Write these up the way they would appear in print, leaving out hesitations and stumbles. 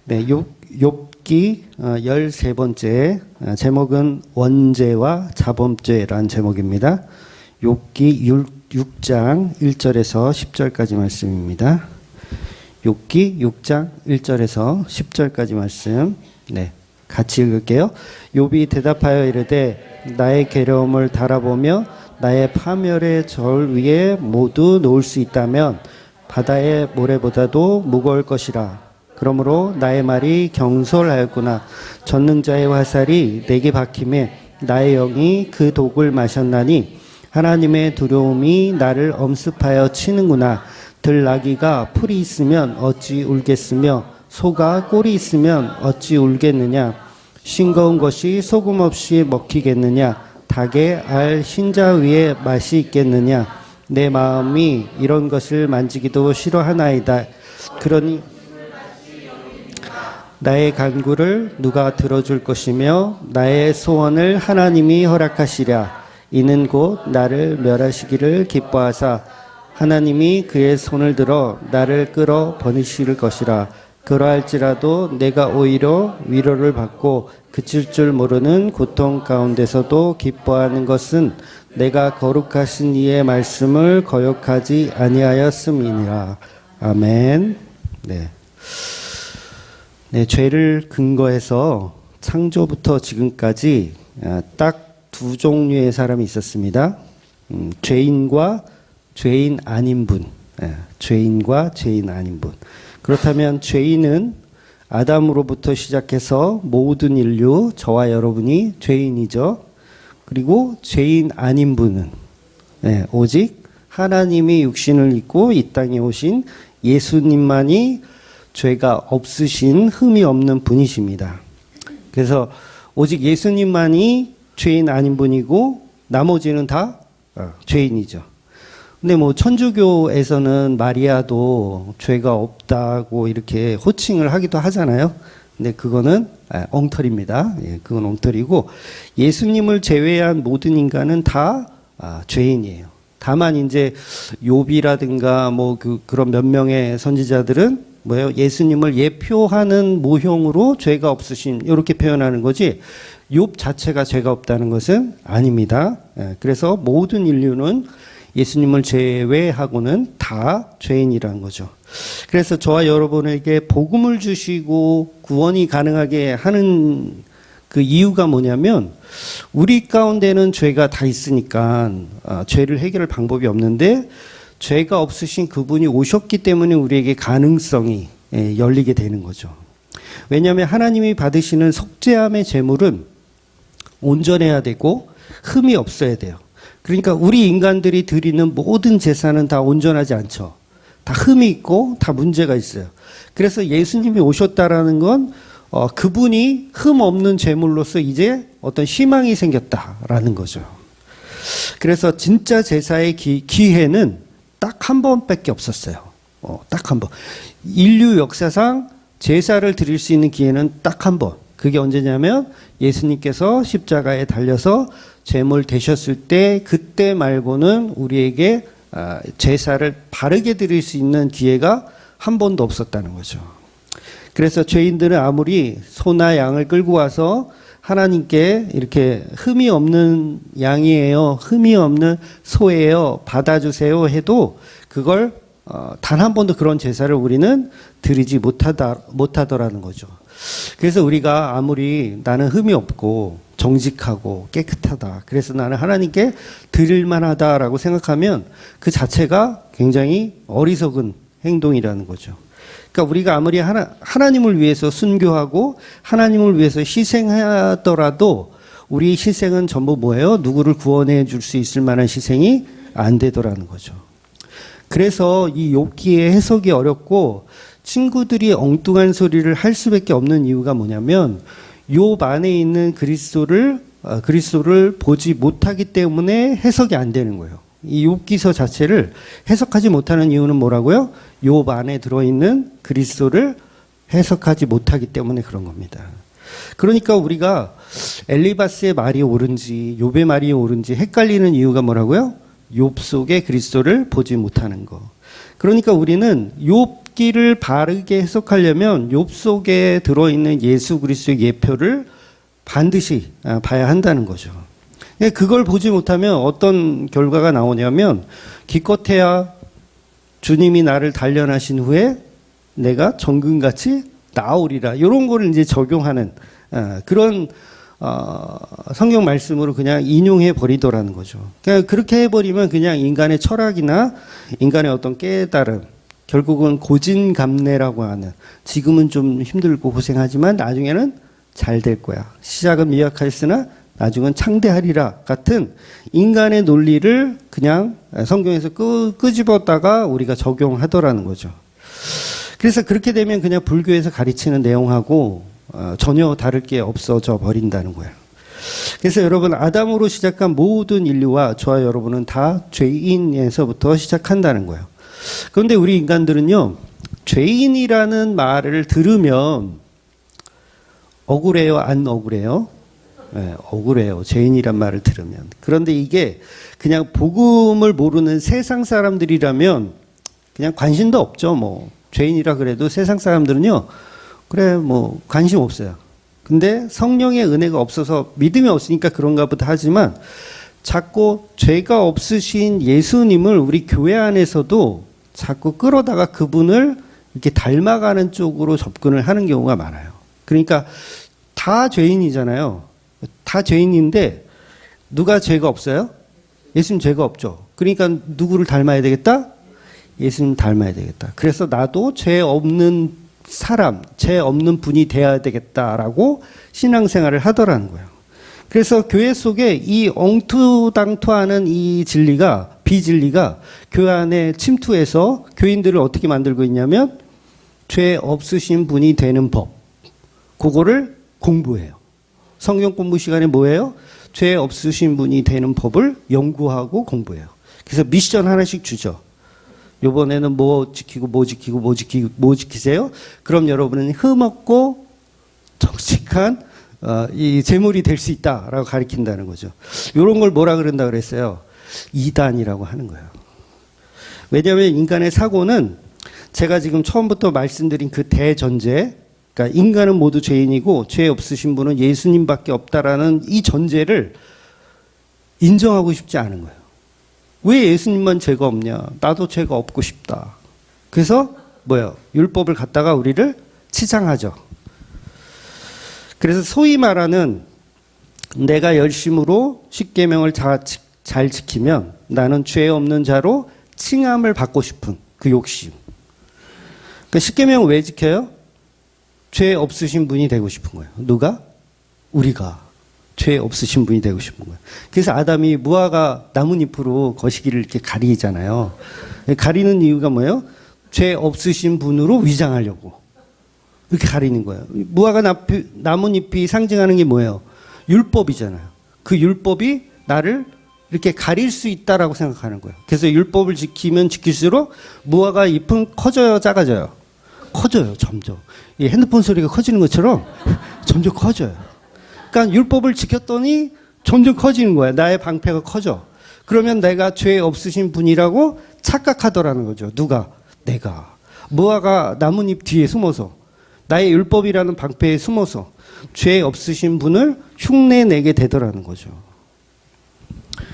네, 욥기 13번째 제목은 원죄와 자범죄라는 제목입니다. 욥기 6장 1절에서 10절까지 말씀입니다. 욥기 6장 1절에서 10절까지 말씀. 네, 같이 읽을게요. 욥이 대답하여 이르되 나의 괴로움을 달아보며 나의 파멸의 절 위에 모두 놓을 수 있다면 바다의 모래보다도 무거울 것이라. 그러므로 나의 말이 경솔하였구나. 전능자의 화살이 내게 박힘에 나의 영이 그 독을 마셨나니 하나님의 두려움이 나를 엄습하여 치는구나. 들나귀가 풀이 있으면 어찌 울겠으며 소가 꼴이 있으면 어찌 울겠느냐. 싱거운 것이 소금 없이 먹히겠느냐. 닭의 알 흰자 위에 맛이 있겠느냐. 내 마음이 이런 것을 만지기도 싫어하나이다. 그러니 나의 간구를 누가 들어줄 것이며 나의 소원을 하나님이 허락하시랴. 이는 곧 나를 멸하시기를 기뻐하사 하나님이 그의 손을 들어 나를 끌어 버리실 것이라. 그러할지라도 내가 오히려 위로를 받고 그칠 줄 모르는 고통 가운데서도 기뻐하는 것은 내가 거룩하신 이의 말씀을 거역하지 아니하였음이니라. 아멘. 네, 죄를 근거해서 창조부터 지금까지 딱 두 종류의 사람이 있었습니다. 죄인과 죄인 아닌 분. 죄인과 죄인 아닌 분. 그렇다면 죄인은 아담으로부터 시작해서 모든 인류, 저와 여러분이 죄인이죠. 그리고 죄인 아닌 분은 오직 하나님이 육신을 입고 이 땅에 오신 예수님만이 죄가 없으신 흠이 없는 분이십니다. 그래서 오직 예수님만이 죄인 아닌 분이고 나머지는 다 죄인이죠. 근데 천주교에서는 마리아도 죄가 없다고 이렇게 호칭을 하기도 하잖아요. 근데 그거는 엉터리입니다. 그건 엉터리고 예수님을 제외한 모든 인간은 다 죄인이에요. 다만 이제 욥이라든가 그런 몇 명의 선지자들은 예수님을 예표하는 모형으로 죄가 없으신 이렇게 표현하는 거지 욥 자체가 죄가 없다는 것은 아닙니다. 그래서 모든 인류는 예수님을 제외하고는 다 죄인이라는 거죠. 그래서 저와 여러분에게 복음을 주시고 구원이 가능하게 하는 그 이유가 뭐냐면 우리 가운데는 죄가 다 있으니까 죄를 해결할 방법이 없는데 죄가 없으신 그분이 오셨기 때문에 우리에게 가능성이 열리게 되는 거죠. 왜냐하면 하나님이 받으시는 속죄함의 제물은 온전해야 되고 흠이 없어야 돼요. 그러니까 우리 인간들이 드리는 모든 제사는 다 온전하지 않죠. 다 흠이 있고 다 문제가 있어요. 그래서 예수님이 오셨다라는 건 그분이 흠 없는 제물로서 이제 어떤 희망이 생겼다라는 거죠. 그래서 진짜 제사의 기회는 딱 한 번밖에 없었어요. 딱 한 번. 인류 역사상 제사를 드릴 수 있는 기회는 딱 한 번. 그게 언제냐면 예수님께서 십자가에 달려서 제물 되셨을 때 그때 말고는 우리에게 제사를 바르게 드릴 수 있는 기회가 한 번도 없었다는 거죠. 그래서 죄인들은 아무리 소나 양을 끌고 와서 하나님께 이렇게 흠이 없는 양이에요, 흠이 없는 소예요, 받아주세요 해도 그걸 단 한 번도 그런 제사를 우리는 드리지 못하더라는 거죠. 그래서 우리가 아무리 나는 흠이 없고 정직하고 깨끗하다, 그래서 나는 하나님께 드릴 만하다라고 생각하면 그 자체가 굉장히 어리석은 행동이라는 거죠. 그러니까 우리가 아무리 하나님을 위해서 순교하고 하나님을 위해서 희생하더라도 우리 희생은 전부 뭐예요? 누구를 구원해 줄 수 있을 만한 희생이 안 되더라는 거죠. 그래서 이 욥기의 해석이 어렵고 친구들이 엉뚱한 소리를 할 수밖에 없는 이유가 뭐냐면 욥 안에 있는 그리스도를 보지 못하기 때문에 해석이 안 되는 거예요. 이 욥기서 자체를 해석하지 못하는 이유는 뭐라고요? 욥 안에 들어있는 그리스도를 해석하지 못하기 때문에 그런 겁니다. 그러니까 우리가 엘리바스의 말이 옳은지 욥의 말이 옳은지 헷갈리는 이유가 뭐라고요? 욥 속에 그리스도를 보지 못하는 거. 그러니까 우리는 욥 욥기를 바르게 해석하려면 욥 속에 들어있는 예수 그리스도의 예표를 반드시 봐야 한다는 거죠. 그걸 보지 못하면 어떤 결과가 나오냐면 기껏해야 주님이 나를 단련하신 후에 내가 정금같이 나오리라 이런 거를 이제 적용하는 그런 성경 말씀으로 그냥 인용해 버리더라는 거죠. 그냥 그렇게 해버리면 그냥 인간의 철학이나 인간의 어떤 깨달음, 결국은 고진감래라고 하는, 지금은 좀 힘들고 고생하지만 나중에는 잘 될 거야, 시작은 미약하였으나 나중은 창대하리라 같은 인간의 논리를 그냥 성경에서 끄집었다가 우리가 적용하더라는 거죠. 그래서 그렇게 되면 그냥 불교에서 가르치는 내용하고 전혀 다를 게 없어져 버린다는 거예요. 그래서 여러분, 아담으로 시작한 모든 인류와 저와 여러분은 다 죄인에서부터 시작한다는 거예요. 그런데 우리 인간들은요, 죄인이라는 말을 들으면 억울해요, 안 억울해요? 네, 억울해요. 죄인이란 말을 들으면. 그런데 이게 그냥 복음을 모르는 세상 사람들이라면 그냥 관심도 없죠. 뭐 죄인이라 그래도 세상 사람들은요, 그래 뭐 관심 없어요. 근데 성령의 은혜가 없어서 믿음이 없으니까 그런가 보다 하지만 자꾸 죄가 없으신 예수님을 우리 교회 안에서도 자꾸 끌어다가 그분을 이렇게 닮아가는 쪽으로 접근을 하는 경우가 많아요. 그러니까 다 죄인이잖아요. 다 죄인인데 누가 죄가 없어요? 예수님 죄가 없죠. 그러니까 누구를 닮아야 되겠다? 예수님 닮아야 되겠다. 그래서 나도 죄 없는 사람, 죄 없는 분이 되어야 되겠다라고 신앙생활을 하더라는 거예요. 그래서 교회 속에 이 엉투당투하는 이 진리가, 비진리가 교회 안에 침투해서 교인들을 어떻게 만들고 있냐면 죄 없으신 분이 되는 법, 그거를 공부해요. 성경 공부 시간에 뭐예요? 죄 없으신 분이 되는 법을 연구하고 공부해요. 그래서 미션 하나씩 주죠. 이번에는 뭐 지키고 뭐 지키고 뭐 지키고 뭐 지키세요? 그럼 여러분은 흠없고 정직한 이 재물이 될 수 있다라고 가르친다는 거죠. 이런 걸 뭐라 그런다 그랬어요? 이단이라고 하는 거예요. 왜냐하면 인간의 사고는 제가 지금 처음부터 말씀드린 그 대전제, 그러니까 인간은 모두 죄인이고 죄 없으신 분은 예수님밖에 없다라는 이 전제를 인정하고 싶지 않은 거예요. 왜 예수님만 죄가 없냐? 나도 죄가 없고 싶다. 그래서 뭐예요? 율법을 갖다가 우리를 치장하죠. 그래서 소위 말하는 내가 열심으로 십계명을 잘 지키면 나는 죄 없는 자로 칭함을 받고 싶은 그 욕심. 그러니까 십계명을 왜 지켜요? 죄 없으신 분이 되고 싶은 거예요. 누가? 우리가. 죄 없으신 분이 되고 싶은 거예요. 그래서 아담이 무화과 나뭇잎으로 거시기를 이렇게 가리잖아요. 가리는 이유가 뭐예요? 죄 없으신 분으로 위장하려고. 이렇게 가리는 거예요. 무화과 나뭇잎이 상징하는 게 뭐예요? 율법이잖아요. 그 율법이 나를 이렇게 가릴 수 있다라고 생각하는 거예요. 그래서 율법을 지키면 지킬수록 무화과 잎은 커져요, 작아져요? 커져요, 점점. 이 핸드폰 소리가 커지는 것처럼 점점 커져요. 그러니까 율법을 지켰더니 점점 커지는 거야. 나의 방패가 커져. 그러면 내가 죄 없으신 분이라고 착각하더라는 거죠. 누가? 내가. 무화과 나뭇잎 뒤에 숨어서, 나의 율법이라는 방패에 숨어서 죄 없으신 분을 흉내내게 되더라는 거죠.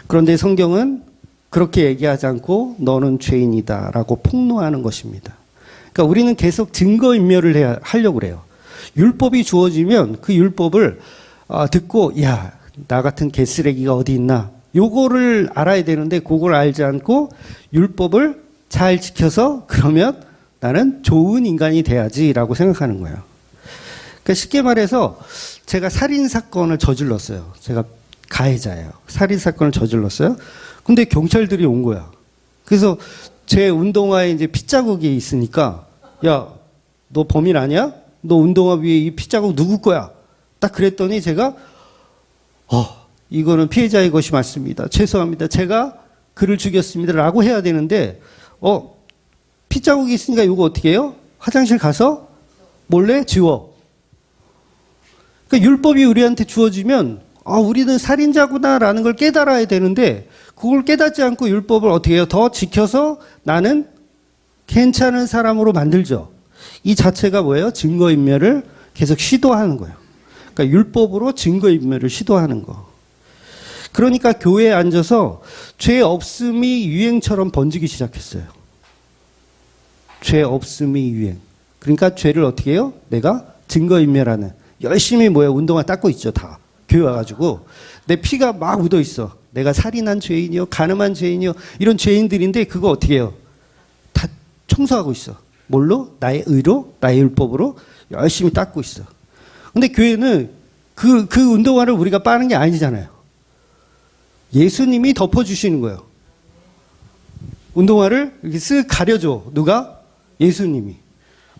그런데 성경은 그렇게 얘기하지 않고 너는 죄인이다라고 폭로하는 것입니다. 그러니까 우리는 계속 증거인멸을 하려고 그래요. 율법이 주어지면 그 율법을 듣고 야, 나 같은 개쓰레기가 어디 있나? 요거를 알아야 되는데 그걸 알지 않고 율법을 잘 지켜서 그러면 나는 좋은 인간이 돼야지라고 생각하는 거예요. 그러니까 쉽게 말해서 제가 살인사건을 저질렀어요. 제가 가해자예요. 살인사건을 저질렀어요. 근데 경찰들이 온 거야. 그래서 제 운동화에 이제 핏자국이 있으니까 야, 너 범인 아니야? 너 운동화 위에 이 핏자국 누구 거야? 딱 그랬더니 제가 이거는 피해자의 것이 맞습니다. 죄송합니다. 제가 그를 죽였습니다. 라고 해야 되는데 핏자국이 있으니까 이거 어떻게 해요? 화장실 가서 몰래 지워. 그러니까 율법이 우리한테 주어지면 우리는 살인자구나라는 걸 깨달아야 되는데 그걸 깨닫지 않고 율법을 어떻게 해요? 더 지켜서 나는 괜찮은 사람으로 만들죠. 이 자체가 뭐예요? 증거인멸을 계속 시도하는 거예요. 그러니까 율법으로 증거인멸을 시도하는 거. 그러니까 교회에 앉아서 죄 없음이 유행처럼 번지기 시작했어요. 죄 없음이 유행. 그러니까 죄를 어떻게 해요? 내가 증거인멸하는. 열심히 운동화 닦고 있죠, 다. 교회 와가지고. 내 피가 막 묻어 있어. 내가 살인한 죄인이요, 간음한 죄인이요, 이런 죄인들인데 그거 어떻게 해요? 다 청소하고 있어. 뭘로? 나의 의로, 나의 율법으로 열심히 닦고 있어. 근데 교회는 그 운동화를 우리가 빠는 게 아니잖아요. 예수님이 덮어주시는 거예요. 운동화를 이렇게 쓱 가려줘. 누가? 예수님이.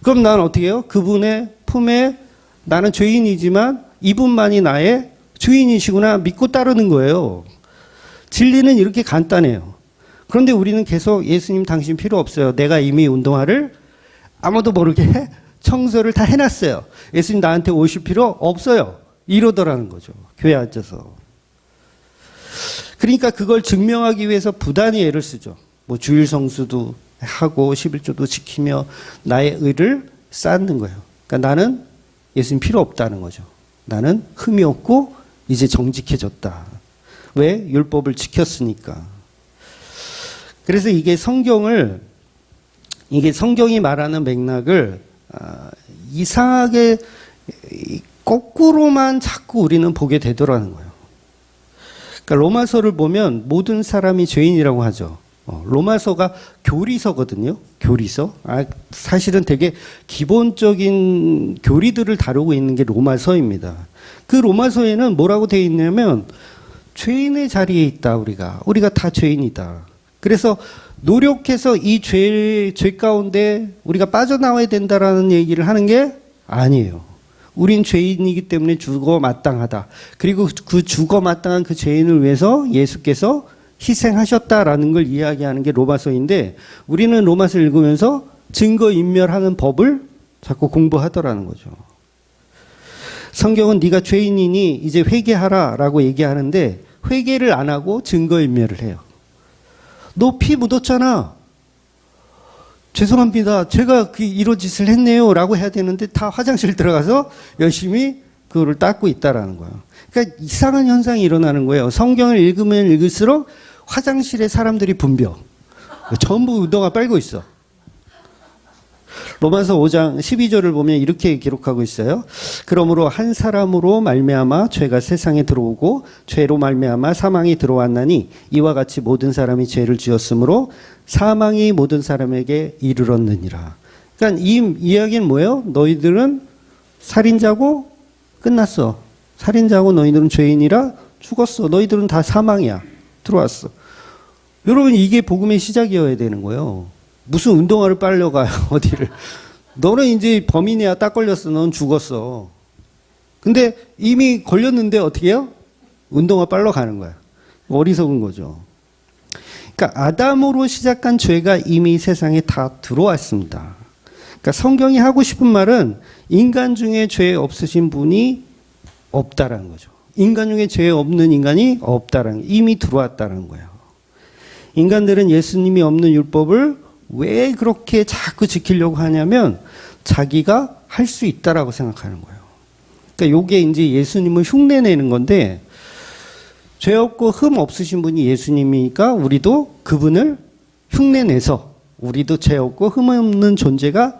그럼 난 어떻게 해요? 그분의 품에 나는 죄인이지만 이분만이 나의 주인이시구나 믿고 따르는 거예요. 진리는 이렇게 간단해요. 그런데 우리는 계속 예수님 당신 필요 없어요. 내가 이미 운동화를 아무도 모르게 청소를 다 해놨어요. 예수님 나한테 오실 필요 없어요. 이러더라는 거죠. 교회 앉아서. 그러니까 그걸 증명하기 위해서 부단히 애를 쓰죠. 주일 성수도 하고 11조도 지키며 나의 의를 쌓는 거예요. 그러니까 나는 예수님 필요 없다는 거죠. 나는 흠이 없고 이제 정직해졌다. 왜? 율법을 지켰으니까. 그래서 이게 성경이 말하는 맥락을 이상하게 거꾸로만 자꾸 우리는 보게 되더라는 거예요. 그러니까 로마서를 보면 모든 사람이 죄인이라고 하죠. 로마서가 교리서거든요. 교리서. 사실은 되게 기본적인 교리들을 다루고 있는 게 로마서입니다. 그 로마서에는 뭐라고 되어 있냐면 죄인의 자리에 있다. 우리가 다 죄인이다. 그래서 노력해서 이 죄 가운데 우리가 빠져나와야 된다라는 얘기를 하는 게 아니에요. 우린 죄인이기 때문에 죽어 마땅하다. 그리고 그 죽어 마땅한 그 죄인을 위해서 예수께서 희생하셨다라는 걸 이야기하는 게 로마서인데 우리는 로마서 읽으면서 증거인멸하는 법을 자꾸 공부하더라는 거죠. 성경은 네가 죄인이니 이제 회개하라라고 얘기하는데 회개를 안 하고 증거인멸을 해요. 너 피 묻었잖아. 죄송합니다. 제가 이런 짓을 했네요. 라고 해야 되는데 다 화장실 들어가서 열심히 그거를 닦고 있다라는 거예요. 그러니까 이상한 현상이 일어나는 거예요. 성경을 읽으면 읽을수록 화장실에 사람들이 붐벼. 전부 운동화 빨고 있어. 로마서 5장 12절을 보면 이렇게 기록하고 있어요. 그러므로 한 사람으로 말미암아 죄가 세상에 들어오고 죄로 말미암아 사망이 들어왔나니 이와 같이 모든 사람이 죄를 지었으므로 사망이 모든 사람에게 이르렀느니라. 그러니까 이 이야기는 뭐예요? 너희들은 살인자고 끝났어. 살인자고 너희들은 죄인이라 죽었어. 너희들은 다 사망이야. 들어왔어. 여러분 이게 복음의 시작이어야 되는 거예요. 무슨 운동화를 빨려가요, 어디를. 너는 이제 범인이야, 딱 걸렸어. 넌 죽었어. 근데 이미 걸렸는데 어떻게 해요? 운동화 빨러 가는 거야. 어리석은 거죠. 그러니까 아담으로 시작한 죄가 이미 세상에 다 들어왔습니다. 그러니까 성경이 하고 싶은 말은 인간 중에 죄 없으신 분이 없다라는 거죠. 인간 중에 죄 없는 인간이 없다라는 게 이미 들어왔다는 거예요. 인간들은 예수님이 없는 율법을 왜 그렇게 자꾸 지키려고 하냐면 자기가 할 수 있다라고 생각하는 거예요. 그러니까 요게 이제 예수님을 흉내내는 건데 죄 없고 흠 없으신 분이 예수님이니까 우리도 그분을 흉내내서 우리도 죄 없고 흠 없는 존재가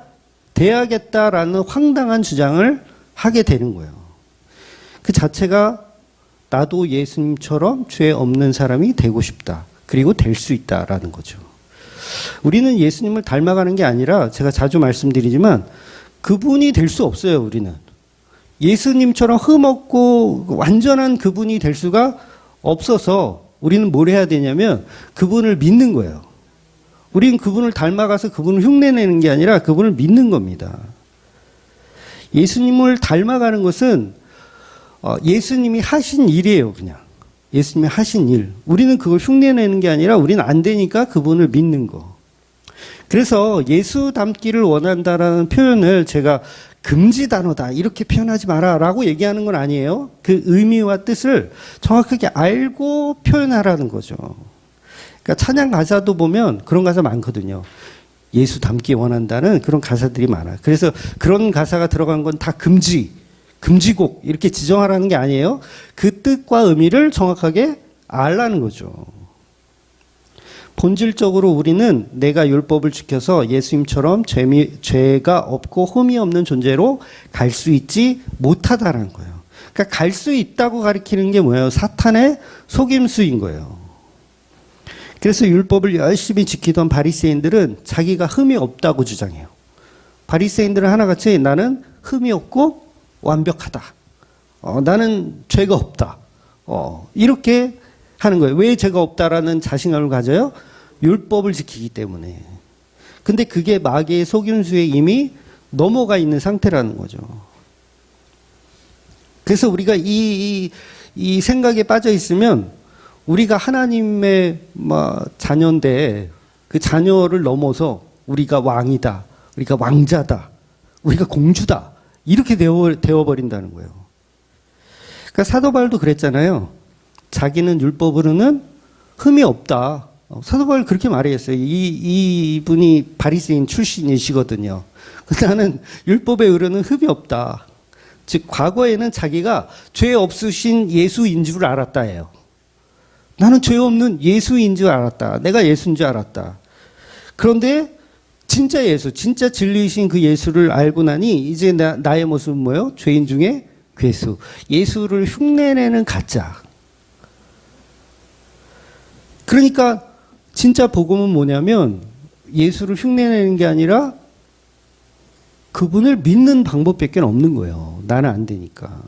돼야겠다라는 황당한 주장을 하게 되는 거예요. 그 자체가 나도 예수님처럼 죄 없는 사람이 되고 싶다. 그리고 될 수 있다라는 거죠. 우리는 예수님을 닮아가는 게 아니라 제가 자주 말씀드리지만 그분이 될 수 없어요. 우리는 예수님처럼 흠없고 완전한 그분이 될 수가 없어서 우리는 뭘 해야 되냐면 그분을 믿는 거예요. 우리는 그분을 닮아가서 그분을 흉내내는 게 아니라 그분을 믿는 겁니다. 예수님을 닮아가는 것은 예수님이 하신 일이에요. 그냥 예수님이 하신 일. 우리는 그걸 흉내내는 게 아니라 우리는 안 되니까 그분을 믿는 거. 그래서 예수 닮기를 원한다라는 표현을 제가 금지 단어다 이렇게 표현하지 마라라고 얘기하는 건 아니에요. 그 의미와 뜻을 정확하게 알고 표현하라는 거죠. 그러니까 찬양 가사도 보면 그런 가사 많거든요. 예수 닮기 원한다는 그런 가사들이 많아요. 그래서 그런 가사가 들어간 건 다 금지곡 이렇게 지정하라는 게 아니에요. 그 뜻과 의미를 정확하게 알라는 거죠. 본질적으로 우리는 내가 율법을 지켜서 예수님처럼 죄가 없고 흠이 없는 존재로 갈 수 있지 못하다라는 거예요. 그러니까 갈 수 있다고 가리키는 게 뭐예요? 사탄의 속임수인 거예요. 그래서 율법을 열심히 지키던 바리새인들은 자기가 흠이 없다고 주장해요. 바리새인들은 하나같이 나는 흠이 없고 완벽하다. 나는 죄가 없다. 이렇게 하는 거예요. 왜 죄가 없다라는 자신감을 가져요? 율법을 지키기 때문에. 근데 그게 마귀의 속임수에 이미 넘어가 있는 상태라는 거죠. 그래서 우리가 이 생각에 빠져 있으면 우리가 하나님의 자녀인데 그 자녀를 넘어서 우리가 왕이다, 우리가 왕자다, 우리가 공주다 이렇게 되어버린다는 거예요. 그러니까 사도 바울도 그랬잖아요. 자기는 율법으로는 흠이 없다. 사도 바울 그렇게 말했어요. 이분이 바리새인 출신이시거든요. 나는 율법의 의로는 흠이 없다. 즉 과거에는 자기가 죄 없으신 예수인 줄 알았다예요. 나는 죄 없는 예수인 줄 알았다. 내가 예수인 줄 알았다. 그런데 진짜 예수, 진짜 진리이신 그 예수를 알고 나니 이제 나의 모습은 뭐예요? 죄인 중에 괴수. 예수를 흉내내는 가짜. 그러니까 진짜 복음은 뭐냐면 예수를 흉내내는 게 아니라 그분을 믿는 방법밖에 없는 거예요. 나는 안 되니까.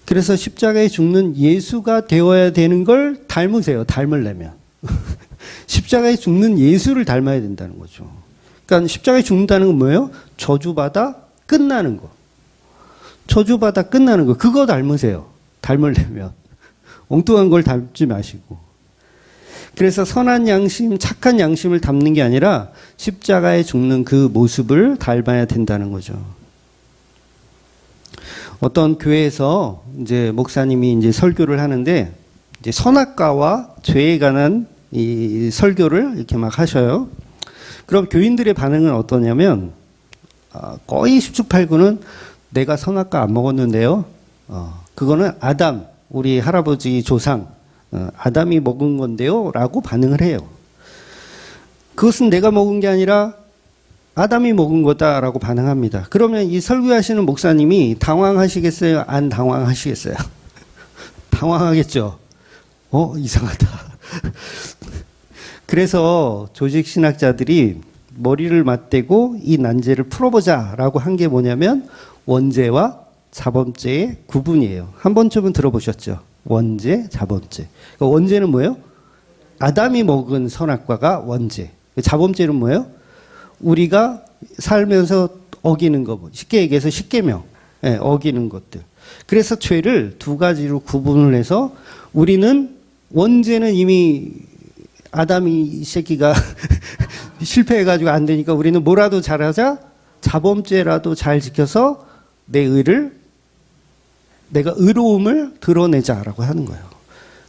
그래서 십자가에 죽는 예수가 되어야 되는 걸 닮으세요. 닮으려면. 십자가에 죽는 예수를 닮아야 된다는 거죠. 그러니까 십자가에 죽는다는 건 뭐예요? 저주받아 끝나는 거. 저주받아 끝나는 거. 그거 닮으세요. 닮으려면. 엉뚱한 걸 닮지 마시고. 그래서 선한 양심, 착한 양심을 담는 게 아니라 십자가에 죽는 그 모습을 닮아야 된다는 거죠. 어떤 교회에서 이제 목사님이 이제 설교를 하는데 이제 선악과와 죄에 관한 이 설교를 이렇게 막 하셔요. 그럼 교인들의 반응은 어떠냐면 거의 10중 8구는 내가 선악과 안 먹었는데요. 그거는 아담, 우리 할아버지 조상 아담이 먹은 건데요 라고 반응을 해요. 그것은 내가 먹은 게 아니라 아담이 먹은 거다라고 반응합니다. 그러면 이 설교하시는 목사님이 당황하시겠어요? 안 당황하시겠어요? 당황하겠죠. 이상하다. 그래서 조직신학자들이 머리를 맞대고 이 난제를 풀어보자라고 한 게 뭐냐면 원죄와 자범죄의 구분이에요. 한 번쯤은 들어보셨죠? 원죄, 자범죄. 그러니까 원죄는 뭐예요? 아담이 먹은 선악과가 원죄. 자범죄는 뭐예요? 우리가 살면서 어기는 거, 쉽게 얘기해서 십계명, 어기는 것들. 그래서 죄를 두 가지로 구분을 해서 우리는 원죄는 이미 아담이 이 새끼가 실패해가지고 안 되니까 우리는 뭐라도 잘하자, 자범죄라도 잘 지켜서 내가 의로움을 드러내자라고 하는 거예요.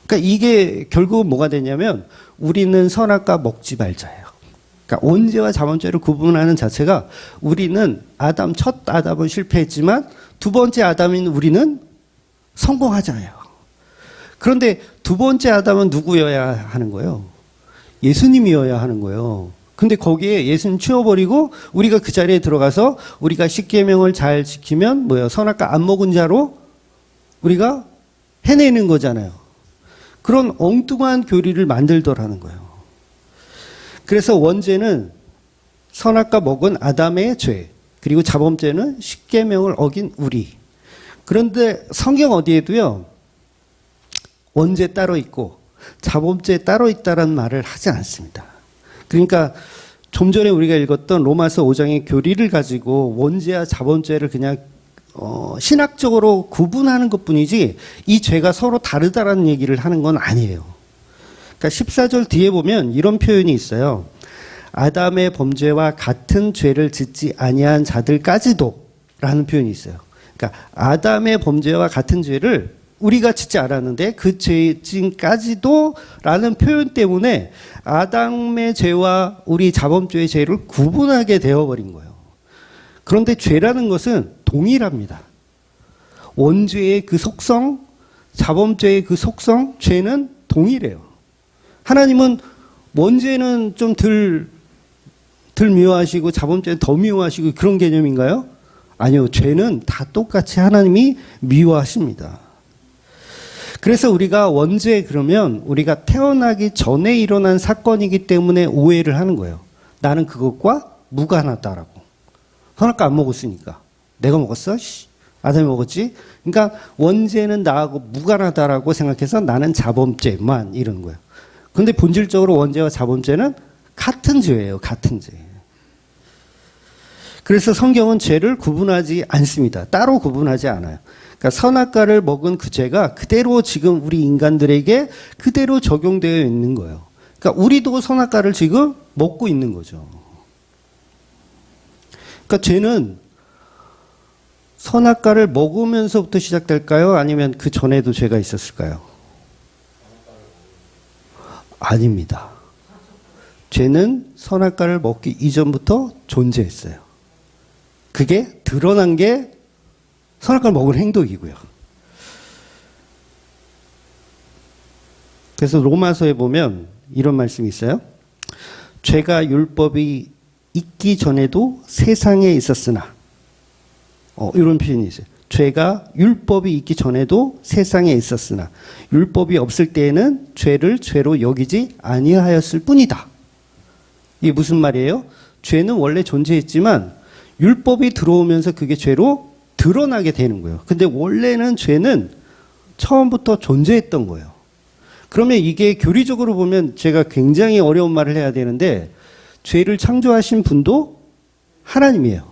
그러니까 이게 결국은 뭐가 되냐면 우리는 선악과 먹지 말자예요. 그러니까 원죄와 자범죄를 구분하는 자체가 우리는 첫 아담은 실패했지만 두 번째 아담인 우리는 성공하자예요. 그런데 두 번째 아담은 누구여야 하는 거예요? 예수님이어야 하는 거예요. 근데 거기에 예수님 치워버리고 우리가 그 자리에 들어가서 우리가 십계명을 잘 지키면 뭐예요? 선악과 안 먹은 자로 우리가 해내는 거잖아요. 그런 엉뚱한 교리를 만들더라는 거예요. 그래서 원죄는 선악과 먹은 아담의 죄, 그리고 자범죄는 십계명을 어긴 우리. 그런데 성경 어디에도요, 원죄 따로 있고 자범죄 따로 있다라는 말을 하지 않습니다. 그러니까 좀 전에 우리가 읽었던 로마서 5장의 교리를 가지고 원죄와 자범죄를 그냥 신학적으로 구분하는 것뿐이지 이 죄가 서로 다르다라는 얘기를 하는 건 아니에요. 그러니까 14절 뒤에 보면 이런 표현이 있어요. 아담의 범죄와 같은 죄를 짓지 아니한 자들까지도 라는 표현이 있어요. 그러니까 아담의 범죄와 같은 죄를 우리가 짓지 않았는데 그 죄까지도 라는 표현 때문에 아담의 죄와 우리 자범죄의 죄를 구분하게 되어버린 거예요. 그런데 죄라는 것은 동일합니다. 원죄의 그 속성, 자범죄의 그 속성, 죄는 동일해요. 하나님은 원죄는 좀 덜 미워하시고 자범죄는 더 미워하시고 그런 개념인가요? 아니요. 죄는 다 똑같이 하나님이 미워하십니다. 그래서 우리가 원죄 그러면 우리가 태어나기 전에 일어난 사건이기 때문에 오해를 하는 거예요. 나는 그것과 무관하다라고. 선악과 안 먹었으니까. 내가 먹었어? 아담이 먹었지? 그러니까 원죄는 나하고 무관하다라고 생각해서 나는 자범죄만 이러는 거예요. 근데 본질적으로 원죄와 자범죄는 같은 죄예요. 같은 죄. 그래서 성경은 죄를 구분하지 않습니다. 따로 구분하지 않아요. 그러니까 선악과를 먹은 그 죄가 그대로 지금 우리 인간들에게 그대로 적용되어 있는 거예요. 그러니까 우리도 선악과를 지금 먹고 있는 거죠. 그러니까 죄는 선악과를 먹으면서부터 시작될까요? 아니면 그 전에도 죄가 있었을까요? 아닙니다. 죄는 선악과를 먹기 이전부터 존재했어요. 그게 드러난 게 선악과를 먹은 행동이고요. 그래서 로마서에 보면 이런 말씀이 있어요. 죄가 율법이 있기 전에도 세상에 있었으나 이런 표현이 있어요. 죄가 율법이 있기 전에도 세상에 있었으나 율법이 없을 때에는 죄를 죄로 여기지 아니하였을 뿐이다. 이게 무슨 말이에요? 죄는 원래 존재했지만 율법이 들어오면서 그게 죄로 드러나게 되는 거예요. 근데 원래는 죄는 처음부터 존재했던 거예요. 그러면 이게 교리적으로 보면 제가 굉장히 어려운 말을 해야 되는데 죄를 창조하신 분도 하나님이에요.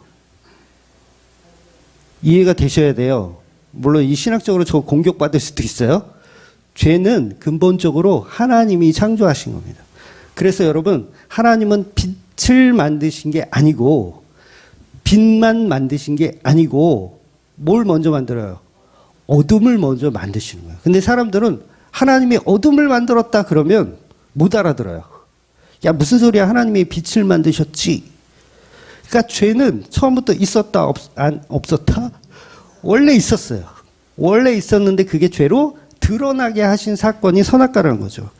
이해가 되셔야 돼요. 물론 이 신학적으로 저 공격받을 수도 있어요. 죄는 근본적으로 하나님이 창조하신 겁니다. 그래서 여러분, 하나님은 빛을 만드신 게 아니고 빛만 만드신 게 아니고 뭘 먼저 만들어요? 어둠을 먼저 만드시는 거예요. 근데 사람들은 하나님이 어둠을 만들었다 그러면 못 알아들어요. 야, 무슨 소리야? 하나님이 빛을 만드셨지. 그러니까 죄는 처음부터 있었다 없었다? 원래 있었어요. 원래 있었는데 그게 죄로 드러나게 하신 사건이 선악과라는 거죠.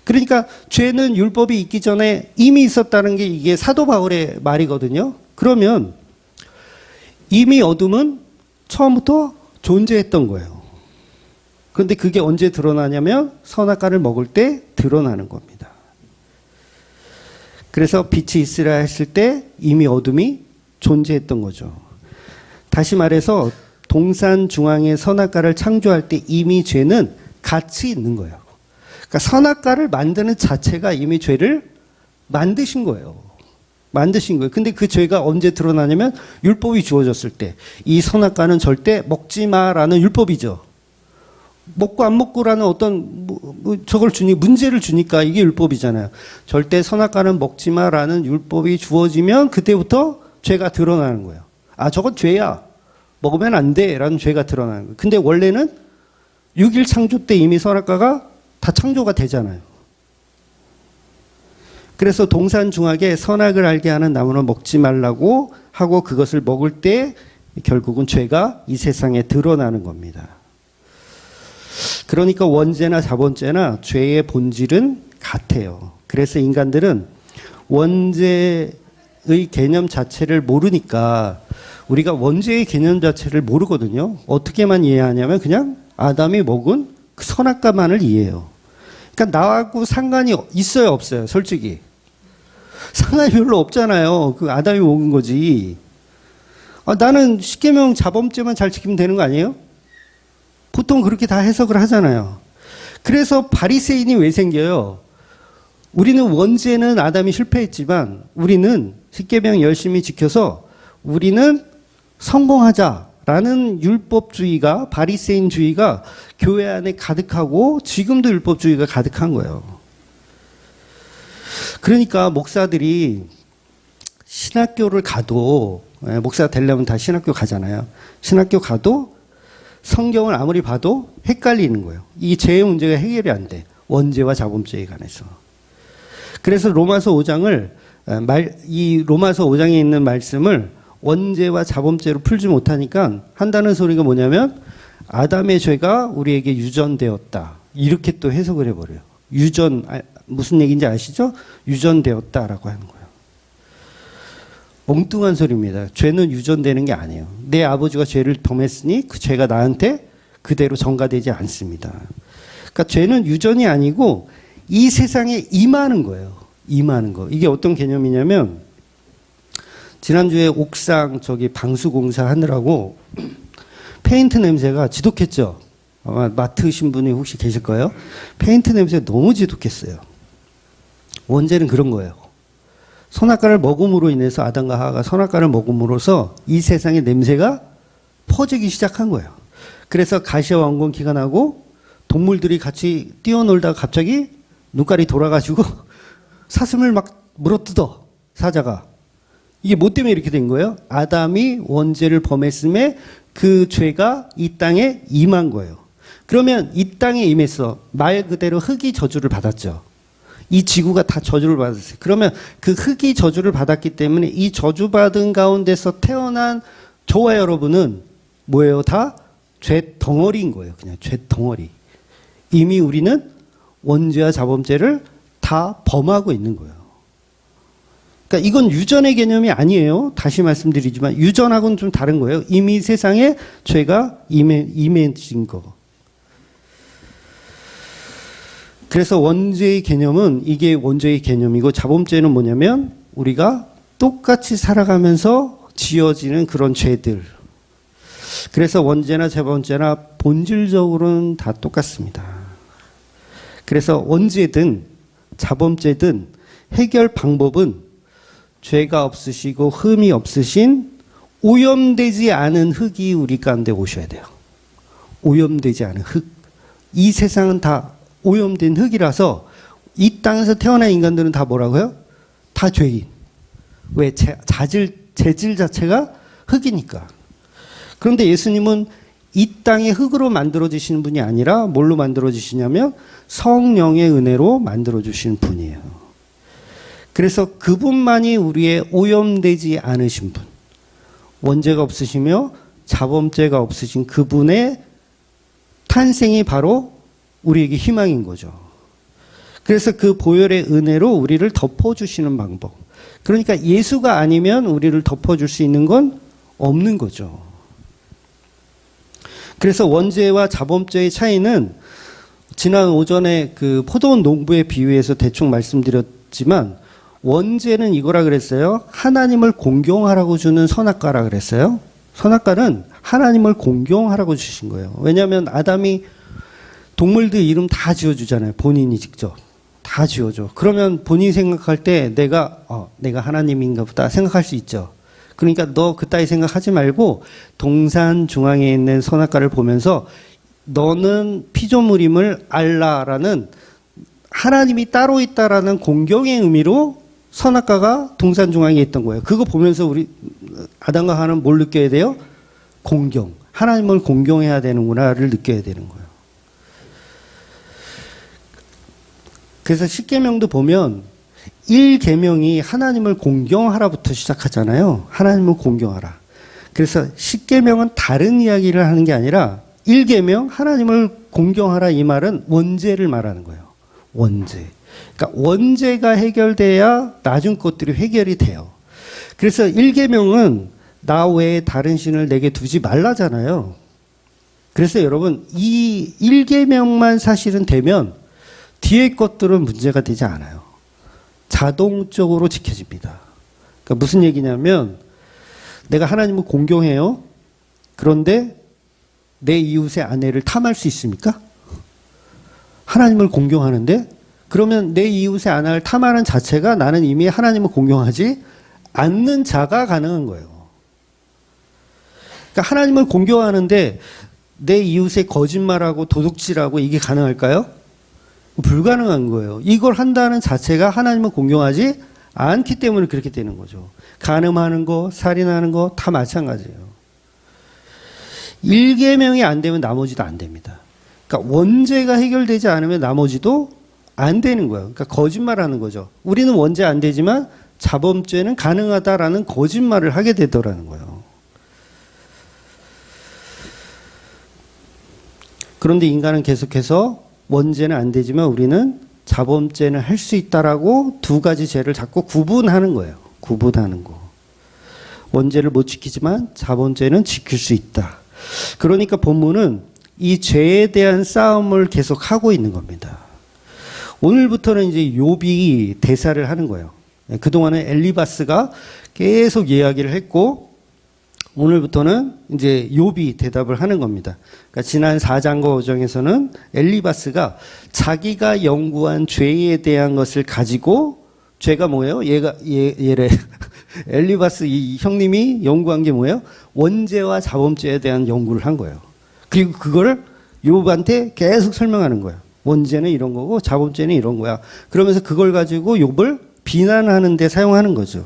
그러니까 죄는 율법이 있기 전에 이미 있었다는 게 이게 사도 바울의 말이거든요. 그러면 이미 어둠은 처음부터 존재했던 거예요. 그런데 그게 언제 드러나냐면 선악과를 먹을 때 드러나는 겁니다. 그래서 빛이 있으라 했을 때 이미 어둠이 존재했던 거죠. 다시 말해서 동산 중앙의 선악과를 창조할 때 이미 죄는 같이 있는 거예요. 그러니까 선악과를 만드는 자체가 이미 죄를 만드신 거예요. 만드신 거예요. 근데 그 죄가 언제 드러나냐면 율법이 주어졌을 때. 이 선악과는 절대 먹지 마라는 율법이죠. 먹고 안 먹고라는 어떤 저걸 문제를 주니까 이게 율법이잖아요. 절대 선악과는 먹지 마라는 율법이 주어지면 그때부터 죄가 드러나는 거예요. 아, 저건 죄야. 먹으면 안 돼라는 죄가 드러나는 거예요. 근데 원래는 6일 창조 때 이미 선악과가 다 창조가 되잖아요. 그래서 동산 중앙에 선악을 알게 하는 나무는 먹지 말라고 하고 그것을 먹을 때 결국은 죄가 이 세상에 드러나는 겁니다. 그러니까 원죄나 자본죄나 죄의 본질은 같아요. 그래서 인간들은 원죄의 개념 자체를 모르니까 우리가 원죄의 개념 자체를 모르거든요. 어떻게만 이해하냐면 그냥 아담이 먹은 그 선악과만을 이해해요. 그러니까 나하고 상관이 있어요, 없어요? 솔직히. 상관이 별로 없잖아요. 그 아담이 먹은 거지. 나는 십계명 자범죄만 잘 지키면 되는 거 아니에요? 보통 그렇게 다 해석을 하잖아요. 그래서 바리새인이 왜 생겨요? 우리는 원죄는 아담이 실패했지만 우리는 십계명 열심히 지켜서 우리는 성공하자라는 율법주의가 바리새인주의가 교회 안에 가득하고 지금도 율법주의가 가득한 거예요. 그러니까 목사들이 신학교를 가도 목사가 되려면 다 신학교 가잖아요. 신학교 가도 성경을 아무리 봐도 헷갈리는 거예요. 이 죄의 문제가 해결이 안 돼. 원죄와 자범죄에 관해서. 그래서 로마서 5장을 이 로마서 5장에 있는 말씀을 원죄와 자범죄로 풀지 못하니까 한다는 소리가 뭐냐면 아담의 죄가 우리에게 유전되었다. 이렇게 또 해석을 해버려요. 무슨 얘기인지 아시죠? 유전되었다라고 하는 거예요. 엉뚱한 소리입니다. 죄는 유전되는 게 아니에요. 내 아버지가 죄를 범했으니 그 죄가 나한테 그대로 전가되지 않습니다. 그러니까 죄는 유전이 아니고 이 세상에 임하는 거예요. 임하는 거. 이게 어떤 개념이냐면 지난주에 옥상 방수 공사 하느라고 페인트 냄새가 지독했죠. 아마 맡으신 분이 혹시 계실 거예요. 페인트 냄새 너무 지독했어요. 원죄는 그런 거예요. 선악과를 먹음으로 인해서 아담과 하와가 선악과를 먹음으로써 이 세상의 냄새가 퍼지기 시작한 거예요. 그래서 가시와 왕건기가 나고 동물들이 같이 뛰어놀다가 갑자기 눈깔이 돌아가지고 사슴을 막 물어뜯어, 사자가. 이게 뭐 때문에 이렇게 된 거예요? 아담이 원죄를 범했음에 그 죄가 이 땅에 임한 거예요. 그러면 이 땅에 임했어. 말 그대로 흙이 저주를 받았죠. 이 지구가 다 저주를 받았어요. 그러면 그 흙이 저주를 받았기 때문에 이 저주받은 가운데서 태어난 저와 여러분은 뭐예요? 다 죄 덩어리인 거예요. 그냥 죄 덩어리. 이미 우리는 원죄와 자범죄를 다 범하고 있는 거예요. 그러니까 이건 유전의 개념이 아니에요. 다시 말씀드리지만 유전하고는 좀 다른 거예요. 이미 세상에 죄가 임해진 거. 그래서 원죄의 개념은 이게 원죄의 개념이고 자범죄는 뭐냐면 우리가 똑같이 살아가면서 지어지는 그런 죄들. 그래서 원죄나 자범죄나 본질적으로는 다 똑같습니다. 그래서 원죄든 자범죄든 해결 방법은 죄가 없으시고 흠이 없으신 오염되지 않은 흙이 우리 가운데 오셔야 돼요. 오염되지 않은 흙. 이 세상은 다 오염된 흙이라서 이 땅에서 태어난 인간들은 다 뭐라고요? 다 죄인. 왜? 재질 자체가 흙이니까. 그런데 예수님은 이 땅의 흙으로 만들어지시는 분이 아니라 뭘로 만들어지시냐면 성령의 은혜로 만들어주시는 분이에요. 그래서 그분만이 우리의 오염되지 않으신 분. 원죄가 없으시며 자범죄가 없으신 그분의 탄생이 바로 우리에게 희망인 거죠. 그래서 그 보혈의 은혜로 우리를 덮어주시는 방법. 그러니까 예수가 아니면 우리를 덮어줄 수 있는 건 없는 거죠. 그래서 원죄와 자범죄의 차이는 지난 오전에 그 포도원 농부의 비유에서 대충 말씀드렸지만 원죄는 이거라 그랬어요. 하나님을 공경하라고 주는 선악과라 그랬어요. 선악과는 하나님을 공경하라고 주신 거예요. 왜냐하면 아담이 동물들 이름 다 지어주잖아요. 본인이 직접. 다 지어줘. 그러면 본인이 생각할 때 내가 하나님인가 보다 생각할 수 있죠. 그러니까 너 그따위 생각하지 말고 동산 중앙에 있는 선악과를 보면서 너는 피조물임을 알라라는 하나님이 따로 있다라는 공경의 의미로 선악과가 동산 중앙에 있던 거예요. 그거 보면서 우리 아담과 하와는 뭘 느껴야 돼요? 공경. 하나님을 공경해야 되는구나를 느껴야 되는 거예요. 그래서 십계명도 보면 1계명이 하나님을 공경하라부터 시작하잖아요. 하나님을 공경하라. 그래서 십계명은 다른 이야기를 하는 게 아니라 1계명 하나님을 공경하라 이 말은 원죄를 말하는 거예요. 원죄. 그러니까 원죄가 해결돼야 나중 것들이 해결이 돼요. 그래서 1계명은 나 외에 다른 신을 내게 두지 말라잖아요. 그래서 여러분 이 1계명만 사실은 되면 뒤에 것들은 문제가 되지 않아요. 자동적으로 지켜집니다. 그러니까 무슨 얘기냐면 내가 하나님을 공경해요. 그런데 내 이웃의 아내를 탐할 수 있습니까? 하나님을 공경하는데 그러면 내 이웃의 아내를 탐하는 자체가 나는 이미 하나님을 공경하지 않는 자가 가능한 거예요. 그러니까 하나님을 공경하는데 내 이웃의 거짓말하고 도둑질하고 이게 가능할까요? 불가능한 거예요. 이걸 한다는 자체가 하나님을 공경하지 않기 때문에 그렇게 되는 거죠. 간음하는 거, 살인하는 거 다 마찬가지예요. 1계명이 안 되면 나머지도 안 됩니다. 그러니까 원죄가 해결되지 않으면 나머지도 안 되는 거예요. 그러니까 거짓말하는 거죠. 우리는 원죄 안 되지만 자범죄는 가능하다라는 거짓말을 하게 되더라는 거예요. 그런데 인간은 계속해서 원죄는 안 되지만 우리는 자범죄는 할 수 있다라고 두 가지 죄를 자꾸 구분하는 거예요. 구분하는 거. 원죄를 못 지키지만 자범죄는 지킬 수 있다. 그러니까 본문은 이 죄에 대한 싸움을 계속 하고 있는 겁니다. 오늘부터는 이제 욥이 대사를 하는 거예요. 그동안은 엘리바스가 계속 이야기를 했고 오늘부터는 이제 욥이 대답을 하는 겁니다. 그러니까 지난 4장과 5장에서는 엘리바스가 자기가 연구한 죄에 대한 것을 가지고 죄가 뭐예요? 얘래 엘리바스 이 형님이 연구한 게 뭐예요? 원죄와 자범죄에 대한 연구를 한 거예요. 그리고 그걸 욥한테 계속 설명하는 거예요. 원죄는 이런 거고 자범죄는 이런 거야. 그러면서 그걸 가지고 욥을 비난하는 데 사용하는 거죠.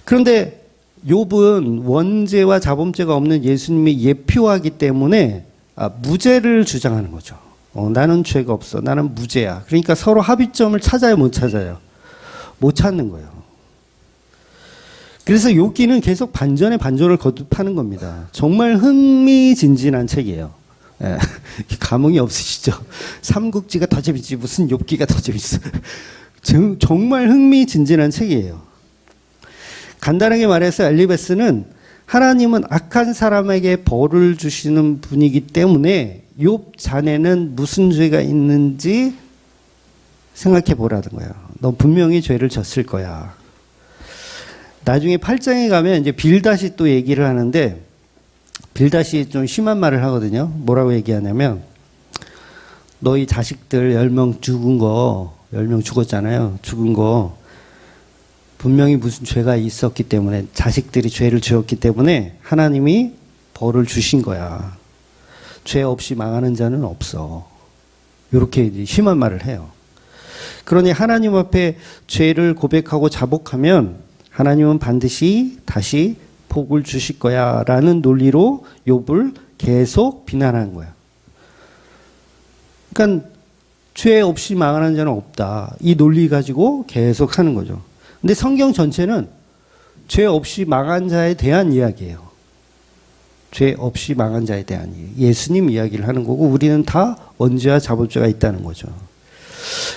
그런데 욥은 원죄와 자범죄가 없는 예수님이 예표하기 때문에 무죄를 주장하는 거죠. 나는 죄가 없어. 나는 무죄야. 그러니까 서로 합의점을 찾아요, 못 찾아요? 못 찾는 거예요. 그래서 욥기는 계속 반전에 반전을 거듭하는 겁니다. 정말 흥미진진한 책이에요. 예, 감흥이 없으시죠? 삼국지가 더 재밌지 무슨 욥기가 더 재밌어. 정말 흥미진진한 책이에요. 간단하게 말해서 엘리바스는 하나님은 악한 사람에게 벌을 주시는 분이기 때문에 욥 자네는 무슨 죄가 있는지 생각해 보라는 거예요. 너 분명히 죄를 졌을 거야. 나중에 8장에 가면 이제 빌닷이 또 얘기를 하는데 빌닷이 좀 심한 말을 하거든요. 뭐라고 얘기하냐면 너희 자식들 10명 죽은 거 10명 죽었잖아요. 죽은 거 분명히 무슨 죄가 있었기 때문에 자식들이 죄를 지었기 때문에 하나님이 벌을 주신 거야. 죄 없이 망하는 자는 없어. 이렇게 심한 말을 해요. 그러니 하나님 앞에 죄를 고백하고 자복하면 하나님은 반드시 다시 복을 주실 거야 라는 논리로 욥을 계속 비난한 거야. 그러니까 죄 없이 망하는 자는 없다. 이 논리 가지고 계속 하는 거죠. 근데 성경 전체는 죄 없이 망한 자에 대한 이야기예요. 죄 없이 망한 자에 대한 예수님 이야기를 하는 거고 우리는 다 원죄와 자범죄가 있다는 거죠.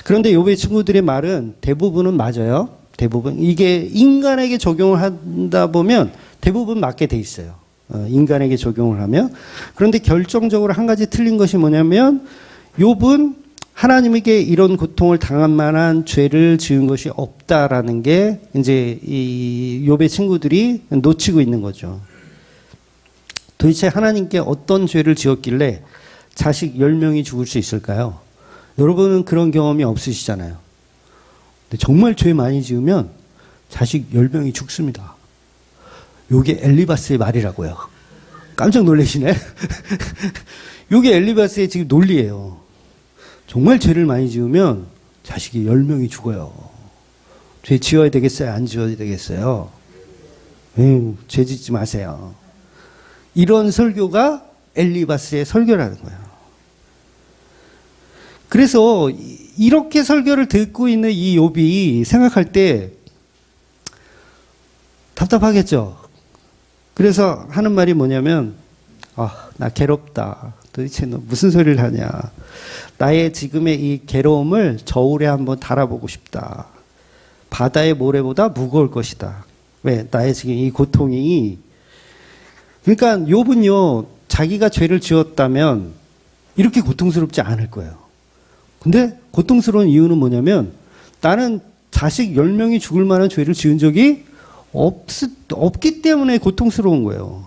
그런데 욥의 친구들의 말은 대부분은 맞아요. 대부분 이게 인간에게 적용을 한다 보면 대부분 맞게 돼 있어요. 인간에게 적용을 하면. 그런데 결정적으로 한 가지 틀린 것이 뭐냐면 욥은 하나님에게 이런 고통을 당한 만한 죄를 지은 것이 없다라는 게 이제 이 욥의 친구들이 놓치고 있는 거죠. 도대체 하나님께 어떤 죄를 지었길래 자식 10명이 죽을 수 있을까요? 여러분은 그런 경험이 없으시잖아요. 근데 정말 죄 많이 지으면 자식 10명이 죽습니다. 요게 엘리바스의 말이라고요. 깜짝 놀라시네. 요게 엘리바스의 지금 논리예요. 정말 죄를 많이 지으면 자식이 10명이 죽어요. 죄 지어야 되겠어요? 안 지어야 되겠어요? 죄 짓지 마세요. 이런 설교가 엘리바스의 설교라는 거예요. 그래서 이렇게 설교를 듣고 있는 이 욥이 생각할 때 답답하겠죠. 그래서 하는 말이 뭐냐면 나 괴롭다. 도대체 너 무슨 소리를 하냐. 나의 지금의 이 괴로움을 저울에 한번 달아보고 싶다. 바다의 모래보다 무거울 것이다. 왜? 나의 지금 이 고통이. 그러니까 욥은요. 자기가 죄를 지었다면 이렇게 고통스럽지 않을 거예요. 근데 고통스러운 이유는 뭐냐면 나는 자식 10명이 죽을 만한 죄를 지은 적이 없기 때문에 고통스러운 거예요.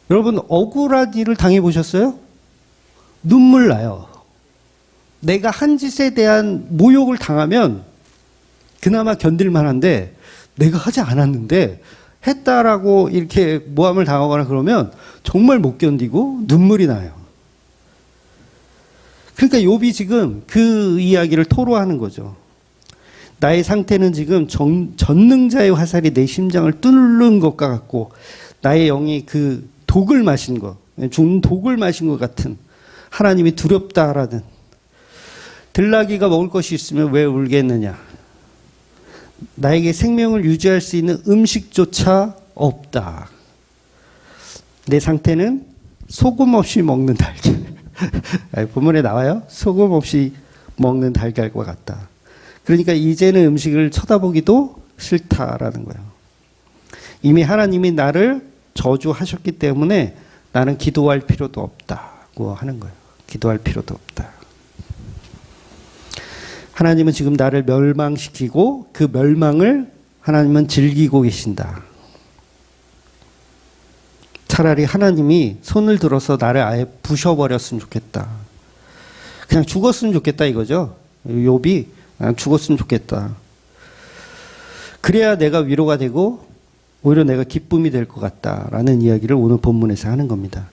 여러분 억울한 일을 당해보셨어요? 눈물 나요. 내가 한 짓에 대한 모욕을 당하면 그나마 견딜만한데 내가 하지 않았는데 했다라고 이렇게 모함을 당하거나 그러면 정말 못 견디고 눈물이 나요. 그러니까 욥이 지금 그 이야기를 토로하는 거죠. 나의 상태는 지금 전능자의 화살이 내 심장을 뚫는 것과 같고 나의 영이 그 독을 마신 것, 죽는 독을 마신 것 같은 하나님이 두렵다라는 들나귀가 먹을 것이 있으면 왜 울겠느냐. 나에게 생명을 유지할 수 있는 음식조차 없다. 내 상태는 소금 없이 먹는 달걀. 본문에 나와요. 소금 없이 먹는 달걀과 같다. 그러니까 이제는 음식을 쳐다보기도 싫다라는 거예요. 이미 하나님이 나를 저주하셨기 때문에 나는 기도할 필요도 없다고 하는 거예요. 기도할 필요도 없다. 하나님은 지금 나를 멸망시키고 그 멸망을 하나님은 즐기고 계신다. 차라리 하나님이 손을 들어서 나를 아예 부셔버렸으면 좋겠다. 그냥 죽었으면 좋겠다 이거죠. 욥이 그냥 죽었으면 좋겠다. 그래야 내가 위로가 되고 오히려 내가 기쁨이 될 것 같다라는 이야기를 오늘 본문에서 하는 겁니다.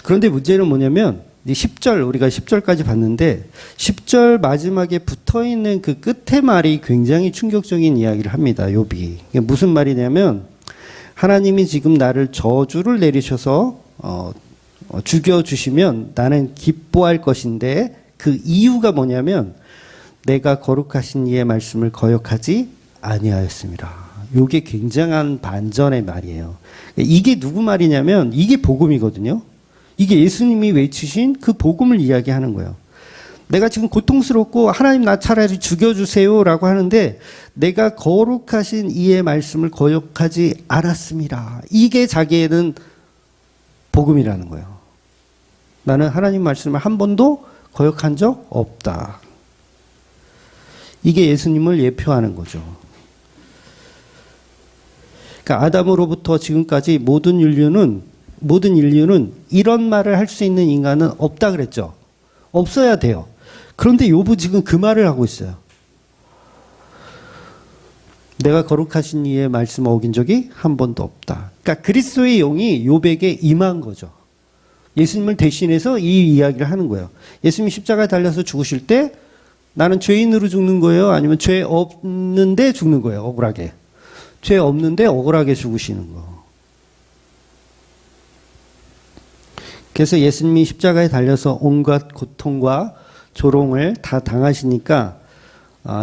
그런데 문제는 뭐냐면 10절, 우리가 10절까지 봤는데 10절 마지막에 붙어있는 그 끝의 말이 굉장히 충격적인 이야기를 합니다. 욥이. 이게 무슨 말이냐면 하나님이 지금 나를 저주를 내리셔서 죽여주시면 나는 기뻐할 것인데 그 이유가 뭐냐면 내가 거룩하신 이의 말씀을 거역하지 아니하였습니다. 이게 굉장한 반전의 말이에요. 이게 누구 말이냐면 이게 복음이거든요. 이게 예수님이 외치신 그 복음을 이야기하는 거예요. 내가 지금 고통스럽고 하나님 나 차라리 죽여주세요라고 하는데 내가 거룩하신 이의 말씀을 거역하지 않았습니다. 이게 자기에는 복음이라는 거예요. 나는 하나님 말씀을 한 번도 거역한 적 없다. 이게 예수님을 예표하는 거죠. 그러니까 아담으로부터 지금까지 모든 인류는 이런 말을 할 수 있는 인간은 없다 그랬죠. 없어야 돼요. 그런데 욥은 지금 그 말을 하고 있어요. 내가 거룩하신 이의 말씀을 어긴 적이 한 번도 없다. 그러니까 그리스도의 영이 욥에게 임한 거죠. 예수님을 대신해서 이 이야기를 하는 거예요. 예수님이 십자가에 달려서 죽으실 때 나는 죄인으로 죽는 거예요? 아니면 죄 없는데 죽는 거예요? 억울하게. 죄 없는데 억울하게 죽으시는 거. 그래서 예수님이 십자가에 달려서 온갖 고통과 조롱을 다 당하시니까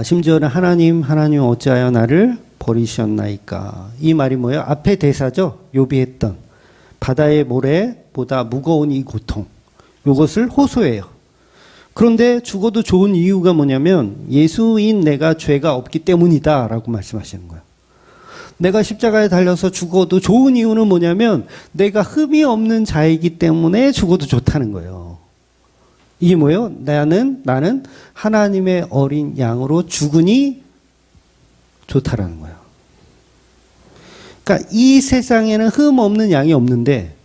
심지어는 하나님 어찌하여 나를 버리셨나이까. 이 말이 뭐예요? 앞에 대사죠. 욥이 했던 바다의 모래보다 무거운 이 고통. 이것을 호소해요. 그런데 죽어도 좋은 이유가 뭐냐면 예수인 내가 죄가 없기 때문이다 라고 말씀하시는 거예요. 내가 십자가에 달려서 죽어도 좋은 이유는 뭐냐면 내가 흠이 없는 자이기 때문에 죽어도 좋다는 거예요. 이게 뭐예요? 나는 하나님의 어린 양으로 죽으니 좋다라는 거예요. 그러니까 이 세상에는 흠 없는 양이 없는데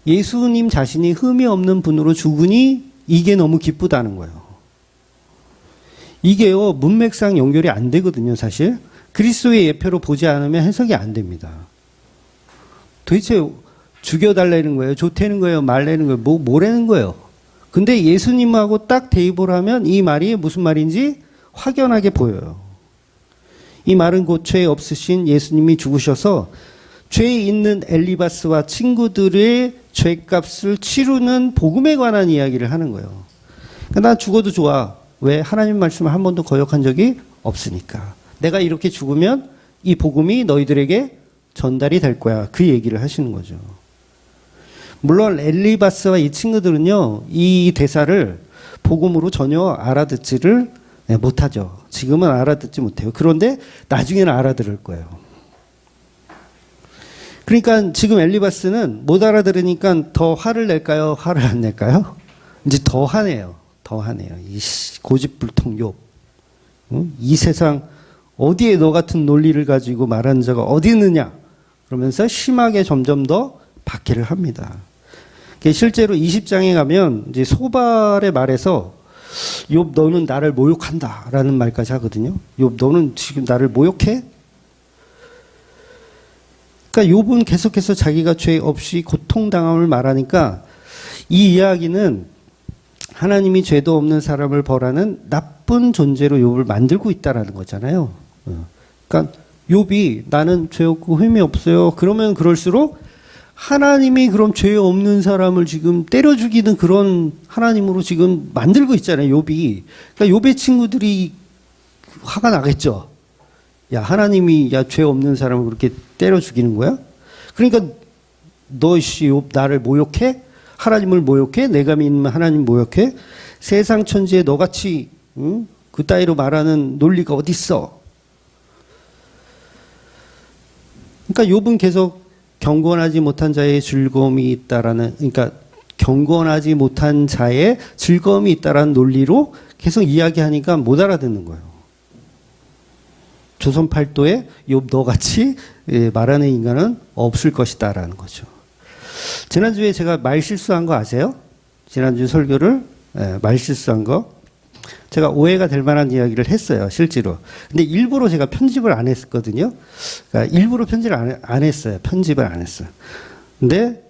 예수님 자신이 흠이 없는 분으로 죽으니 이게 너무 기쁘다는 거예요. 이게요, 문맥상 연결이 안 되거든요, 사실. 그리스도의 예표로 보지 않으면 해석이 안 됩니다. 도대체 죽여달라는 거예요? 좋다는 거예요? 말라는 거예요? 뭐라는 거예요? 근데 예수님하고 딱 대입을 하면 이 말이 무슨 말인지 확연하게 보여요. 이 말은 곧 죄 없으신 예수님이 죽으셔서 죄 있는 엘리바스와 친구들의 죄값을 치르는 복음에 관한 이야기를 하는 거예요. 그러니까 난 죽어도 좋아. 왜? 하나님 말씀을 한 번도 거역한 적이 없으니까. 내가 이렇게 죽으면 이 복음이 너희들에게 전달이 될 거야. 그 얘기를 하시는 거죠. 물론 엘리바스와 이 친구들은요, 이 대사를 복음으로 전혀 알아듣지를 못하죠. 지금은 알아듣지 못해요. 그런데 나중에는 알아들을 거예요. 그러니까 지금 엘리바스는 못 알아들으니까 더 화를 낼까요? 화를 안 낼까요? 이제 더 화내요. 이 고집불통 욥. 이 세상 어디에 너 같은 논리를 가지고 말하는 자가 어디 있느냐? 그러면서 심하게 점점 더 박해를 합니다. 실제로 20장에 가면 이제 소발의 말에서 욥 너는 나를 모욕한다라는 말까지 하거든요. 욥 너는 지금 나를 모욕해? 그러니까 욥은 계속해서 자기가 죄 없이 고통당함을 말하니까 이 이야기는 하나님이 죄도 없는 사람을 벌하는 나쁜 존재로 욥을 만들고 있다라는 거잖아요. 그러니까 욥이 나는 죄 없고 흠이 없어요. 그러면 그럴수록 하나님이 그럼 죄 없는 사람을 지금 때려 죽이는 그런 하나님으로 지금 만들고 있잖아요, 욥이. 그러니까 욥의 친구들이 화가 나겠죠. 야, 하나님이 야, 죄 없는 사람을 그렇게 때려 죽이는 거야? 그러니까 너 욥 나를 모욕해? 하나님을 모욕해? 내가 믿는 하나님 모욕해? 세상 천지에 너같이 응? 그 따위로 말하는 논리가 어디 있어? 그러니까 욥은 계속 경건하지 못한 자의 즐거움이 있다라는, 그러니까 경건하지 못한 자의 즐거움이 있다라는 논리로 계속 이야기하니까 못 알아듣는 거예요. 조선 팔도에 욥 너같이 말하는 인간은 없을 것이다라는 거죠. 지난주에 제가 말 실수한 거 아세요? 지난주 설교를 말 실수한 거. 제가 오해가 될 만한 이야기를 했어요, 실제로. 근데 일부러 제가 편집을 안 했거든요. 그러니까 일부러 편집을 안 했어요. 편집을 안 했어요. 근데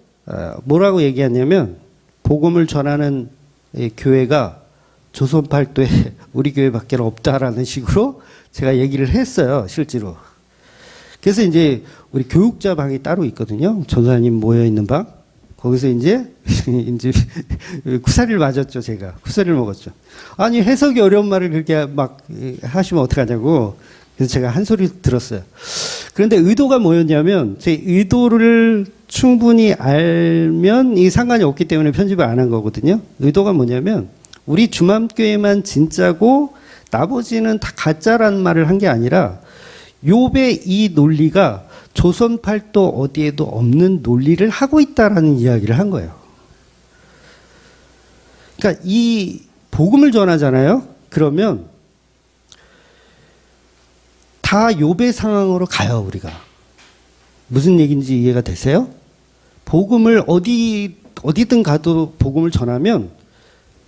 뭐라고 얘기했냐면 복음을 전하는 교회가 조선 팔도에 우리 교회밖에 없다라는 식으로 제가 얘기를 했어요, 실제로. 그래서 이제 우리 교육자 방이 따로 있거든요. 전사님 모여 있는 방. 거기서 이제 쿠사리를 맞았죠, 제가. 쿠사리를 먹었죠. 아니, 해석이 어려운 말을 그렇게 막 하시면 어떡하냐고. 그래서 제가 한 소리 들었어요. 그런데 의도가 뭐였냐면, 제 의도를 충분히 알면 이 상관이 없기 때문에 편집을 안 한 거거든요. 의도가 뭐냐면, 우리 주맘교회만 진짜고 나머지는 다 가짜라는 말을 한 게 아니라, 욥의 이 논리가 조선 팔도 어디에도 없는 논리를 하고 있다라는 이야기를 한 거예요. 그러니까 이 복음을 전하잖아요. 그러면 다 욥의 상황으로 가요, 우리가. 무슨 얘기인지 이해가 되세요? 복음을 어디든 가도 복음을 전하면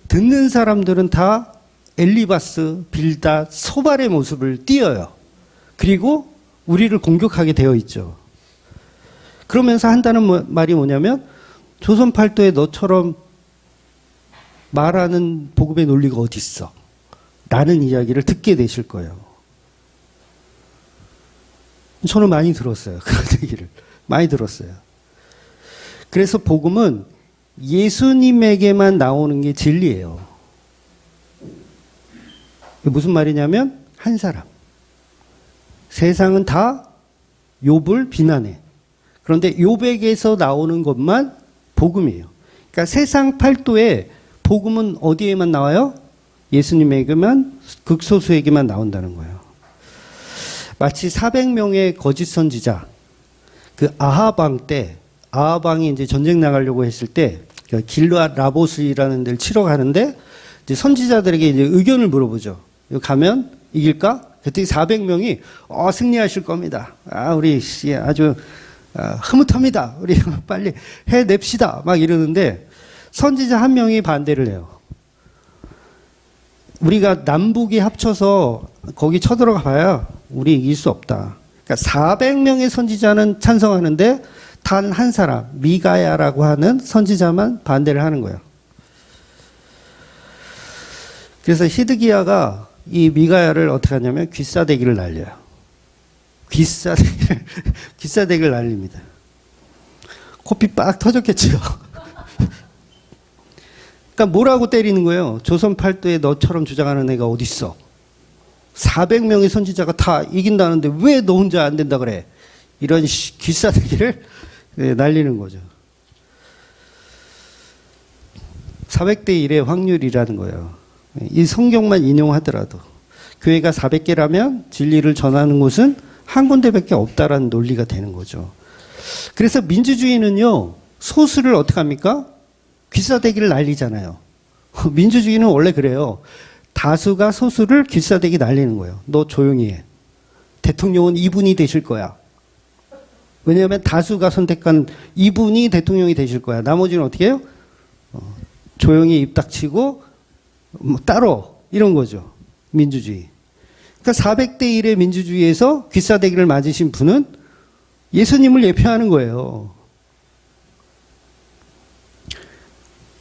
듣는 사람들은 다 엘리바스, 빌닷, 소발의 모습을 띄어요. 그리고 우리를 공격하게 되어 있죠. 그러면서 한다는 말이 뭐냐면 조선 팔도에 너처럼 말하는 복음의 논리가 어디 있어? 라는 이야기를 듣게 되실 거예요. 저는 많이 들었어요. 그런 얘기를. 많이 들었어요. 그래서 복음은 예수님에게만 나오는 게 진리예요. 무슨 말이냐면 한 사람. 세상은 다 욥을 비난해. 그런데 욥에게서 나오는 것만 복음이에요. 그러니까 세상 팔도에 복음은 어디에만 나와요? 예수님에게만, 극소수에게만 나온다는 거예요. 마치 400명의 거짓 선지자, 그 아하방 때, 아하방이 이제 전쟁 나가려고 했을 때, 길르앗 라보스라는 데를 치러 가는데, 이제 선지자들에게 이제 의견을 물어보죠. 가면 이길까? 그때 400명이 승리하실 겁니다. 우리 아주 흐뭇합니다. 우리 빨리 해냅시다. 막 이러는데 선지자 한 명이 반대를 해요. 우리가 남북이 합쳐서 거기 쳐들어가 봐야 우리 이길 수 없다. 그러니까 400명의 선지자는 찬성하는데 단 한 사람, 미가야라고 하는 선지자만 반대를 하는 거예요. 그래서 히드기야가 이 미가야를 어떻게 하냐면 귀싸대기를 날려요. 귀싸대기를 날립니다. 코피 빡 터졌겠죠. 그러니까 뭐라고 때리는 거예요? 조선 팔도에 너처럼 주장하는 애가 어디 있어? 400명의 선지자가 다 이긴다는데 왜 너 혼자 안 된다 그래? 이런 귀싸대기를 날리는 거죠. 400대 1의 확률이라는 거예요. 이 성경만 인용하더라도 교회가 400개라면 진리를 전하는 곳은 한 군데밖에 없다라는 논리가 되는 거죠. 그래서 민주주의는요, 소수를 어떻게 합니까? 귀싸대기를 날리잖아요. 민주주의는 원래 그래요. 다수가 소수를 귀싸대기 날리는 거예요. 너 조용히 해. 대통령은 이분이 되실 거야. 왜냐하면 다수가 선택한 이분이 대통령이 되실 거야. 나머지는 어떻게 해요? 조용히 입 닥치고 따로 이런 거죠. 민주주의. 그러니까 400대 1의 민주주의에서 귀싸대기를 맞으신 분은 예수님을 예표하는 거예요.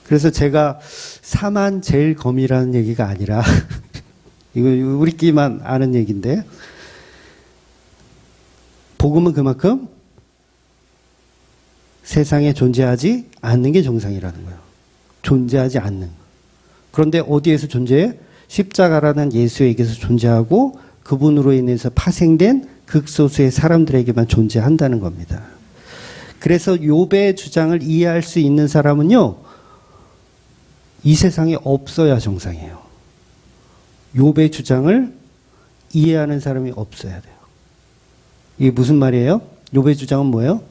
그래서 제가 사만 제일 검이라는 얘기가 아니라 이거 우리끼리만 아는 얘기인데 복음은 그만큼 세상에 존재하지 않는 게 정상이라는 거예요. 존재하지 않는. 그런데 어디에서 존재해? 십자가라는 예수에게서 존재하고 그분으로 인해서 파생된 극소수의 사람들에게만 존재한다는 겁니다. 그래서 욥의 주장을 이해할 수 있는 사람은요, 이 세상에 없어야 정상이에요. 욥의 주장을 이해하는 사람이 없어야 돼요. 이게 무슨 말이에요? 욥의 주장은 뭐예요?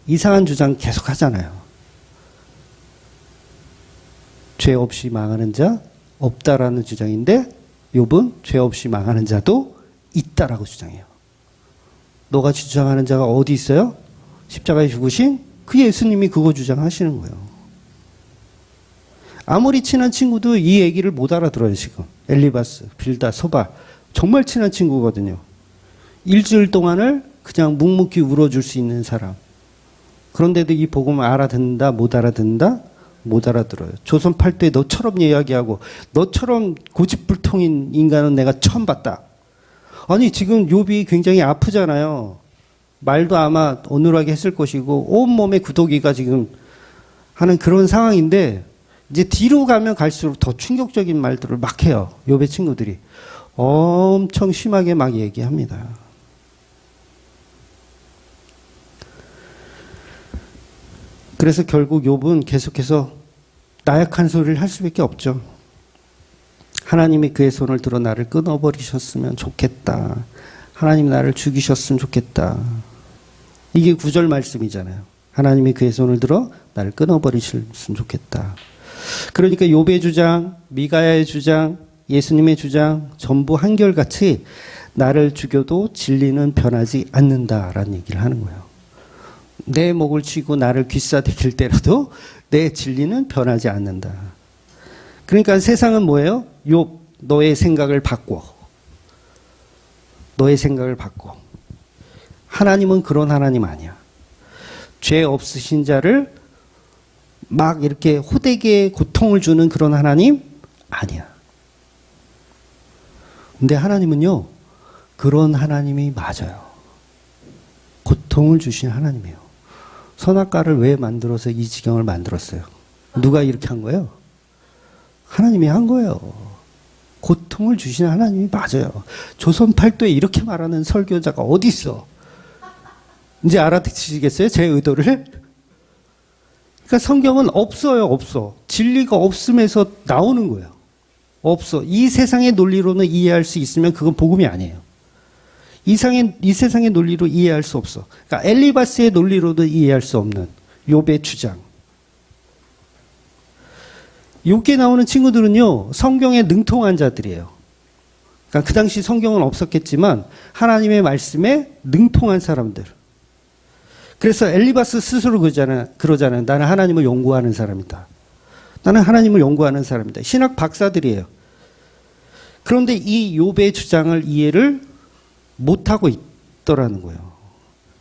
이상한 주장 계속 하잖아요. 죄 없이 망하는 자 없다라는 주장인데 욥은 죄 없이 망하는 자도 있다라고 주장해요. 너가 주장하는 자가 어디 있어요? 십자가에 죽으신 그 예수님이 그거 주장하시는 거예요. 아무리 친한 친구도 이 얘기를 못 알아들어요, 지금. 엘리바스, 빌다, 소발. 정말 친한 친구거든요. 일주일 동안을 그냥 묵묵히 울어줄 수 있는 사람. 그런데도 이 복음을 알아듣는다, 못 알아듣는다? 못 알아들어요. 조선 8대 너처럼 이야기하고 너처럼 고집불통인 인간은 내가 처음 봤다. 아니 지금 욥이 굉장히 아프잖아요. 말도 아마 어눌하게 했을 것이고 온몸에 구더기가 지금 하는 그런 상황인데 이제 뒤로 가면 갈수록 더 충격적인 말들을 막 해요. 욥의 친구들이. 엄청 심하게 막 얘기합니다. 그래서 결국 욥은 계속해서 나약한 소리를 할 수밖에 없죠. 하나님이 그의 손을 들어 나를 끊어버리셨으면 좋겠다. 하나님이 나를 죽이셨으면 좋겠다. 이게 9절 말씀이잖아요. 하나님이 그의 손을 들어 나를 끊어버리셨으면 좋겠다. 그러니까 욥의 주장, 미가야의 주장, 예수님의 주장 전부 한결같이 나를 죽여도 진리는 변하지 않는다라는 얘기를 하는 거예요. 내 목을 치고 나를 귀싸대길 때라도 내 진리는 변하지 않는다. 그러니까 세상은 뭐예요? 욥, 너의 생각을 바꿔. 너의 생각을 바꿔. 하나님은 그런 하나님 아니야. 죄 없으신 자를 막 이렇게 호되게 고통을 주는 그런 하나님 아니야. 근데 하나님은요, 그런 하나님이 맞아요. 고통을 주신 하나님이에요. 선악과를 왜 만들어서 이 지경을 만들었어요? 누가 이렇게 한 거예요? 하나님이 한 거예요. 고통을 주시는 하나님이 맞아요. 조선 8도에 이렇게 말하는 설교자가 어디 있어? 이제 알아듣시겠어요? 제 의도를? 그러니까 성경은 없어요, 없어. 진리가 없음에서 나오는 거예요. 없어. 이 세상의 논리로는 이해할 수 있으면 그건 복음이 아니에요. 이 세상의 논리로 이해할 수 없어. 그러니까 엘리바스의 논리로도 이해할 수 없는 욥의 주장. 욥기에 나오는 친구들은요, 성경에 능통한 자들이에요. 그러니까 그 당시 성경은 없었겠지만 하나님의 말씀에 능통한 사람들. 그래서 엘리바스 스스로 그러잖아요. 나는 하나님을 연구하는 사람이다. 나는 하나님을 연구하는 사람이다. 신학 박사들이에요. 그런데 이 욥의 주장을 이해를 못하고 있더라는 거예요.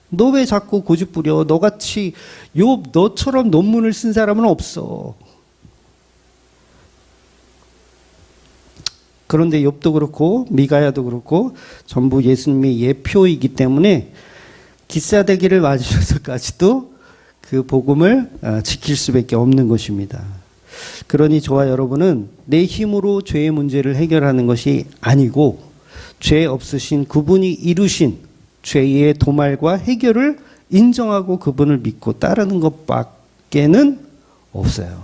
너 왜 자꾸 고집 부려? 너같이 욥 너처럼 논문을 쓴 사람은 없어. 그런데 욥도 그렇고 미가야도 그렇고 전부 예수님의 예표이기 때문에 기싸대기를 맞으면서까지도 그 복음을 지킬 수밖에 없는 것입니다. 그러니 저와 여러분은 내 힘으로 죄의 문제를 해결하는 것이 아니고 죄 없으신 그분이 이루신 죄의 도말과 해결을 인정하고 그분을 믿고 따르는 것밖에는 없어요.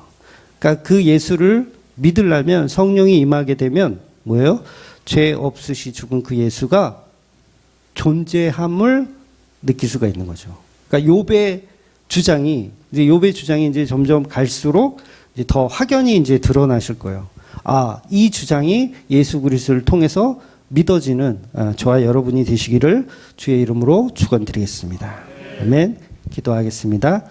그러니까 그 예수를 믿으려면 성령이 임하게 되면 뭐예요? 죄 없으시 죽은 그 예수가 존재함을 느낄 수가 있는 거죠. 그러니까 욥의 주장이 이제 점점 갈수록 이제 더 확연히 이제 드러나실 거예요. 아, 이 주장이 예수 그리스도를 통해서 믿어지는 저와 여러분이 되시기를 주의 이름으로 축원드리겠습니다. 아멘. 기도하겠습니다.